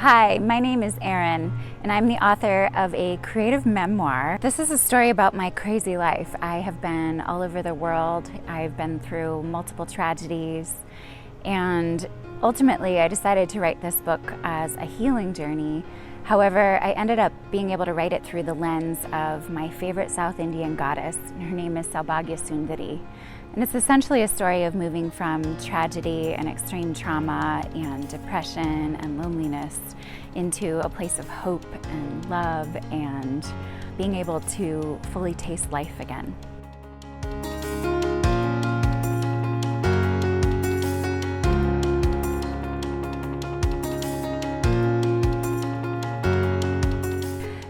Hi, my name is Erin, and I'm the author of a creative memoir. This is a story about my crazy life. I have been all over the world. I've been through multiple tragedies, and ultimately I decided to write this book as a healing journey. However, I ended up being able to write it through the lens of my favorite South Indian goddess. Her name is Saubhagya Sundari. And it's essentially a story of moving from tragedy and extreme trauma and depression and loneliness into a place of hope and love and being able to fully taste life again.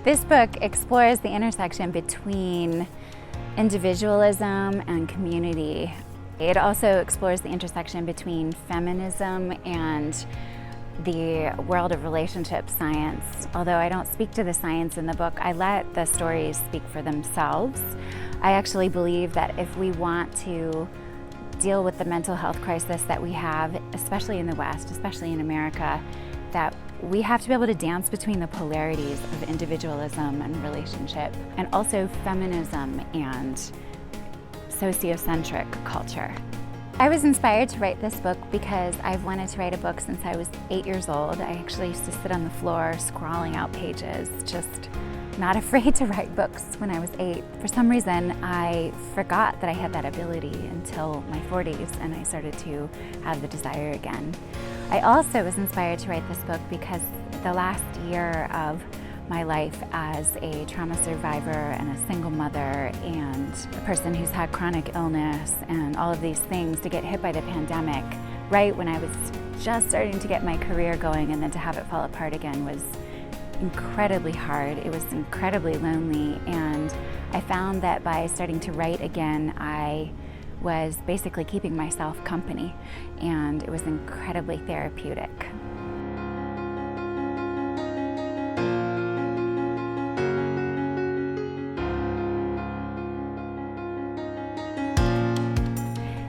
This book explores the intersection between individualism and community. It also explores the intersection between feminism and the world of relationship science. Although I don't speak to the science in the book, I let the stories speak for themselves. I actually believe that if we want to deal with the mental health crisis that we have, especially in the West, especially in America, that we have to be able to dance between the polarities of individualism and relationship, and also feminism and sociocentric culture. I was inspired to write this book because I've wanted to write a book since I was 8 years old. I actually used to sit on the floor scrawling out pages, just not afraid to write books when I was 8. For some reason, I forgot that I had that ability until my 40s, and I started to have the desire again. I also was inspired to write this book because the last year of my life as a trauma survivor and a single mother and a person who's had chronic illness and all of these things, to get hit by the pandemic right when I was just starting to get my career going, and then to have it fall apart again was incredibly hard. It was incredibly lonely, and I found that by starting to write again, I was basically keeping myself company, and it was incredibly therapeutic.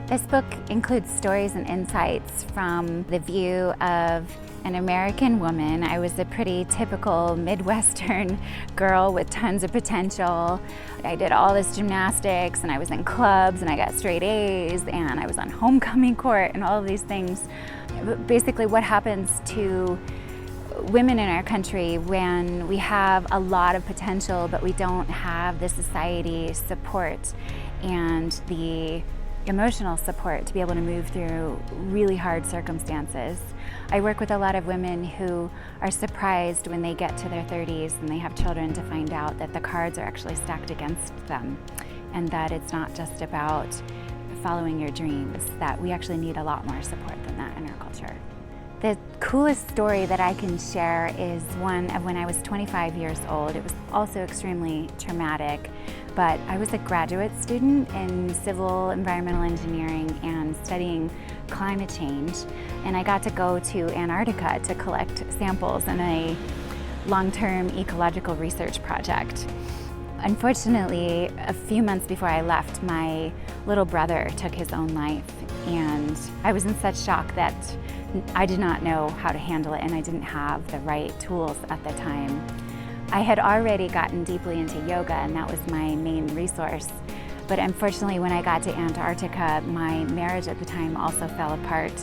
This book includes stories and insights from the view of an American woman. I was a pretty typical Midwestern girl with tons of potential. I did all this gymnastics, and I was in clubs, and I got straight A's, and I was on homecoming court, and all of these things. Basically, what happens to women in our country when we have a lot of potential, but we don't have the society support and the emotional support to be able to move through really hard circumstances. I work with a lot of women who are surprised when they get to their 30s and they have children to find out that the cards are actually stacked against them, and that it's not just about following your dreams, that we actually need a lot more support than that in our culture. The coolest story that I can share is one of when I was 25 years old. It was also extremely traumatic, but I was a graduate student in civil environmental engineering and studying climate change, and I got to go to Antarctica to collect samples in a long-term ecological research project. Unfortunately, a few months before I left, my little brother took his own life, and I was in such shock that I did not know how to handle it, and I didn't have the right tools at the time. I had already gotten deeply into yoga, and that was my main resource. But unfortunately, when I got to Antarctica, my marriage at the time also fell apart.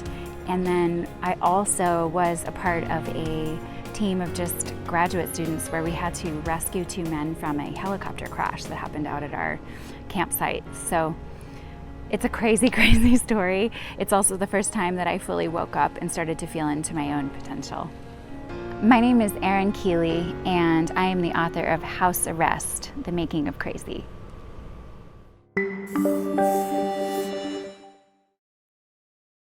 And then I also was a part of a team of just graduate students where we had to rescue 2 men from a helicopter crash that happened out at our campsite. So it's a crazy, crazy story. It's also the first time that I fully woke up and started to feel into my own potential. My name is Erin Keeley, and I am the author of House Arrest: The Making of Crazy.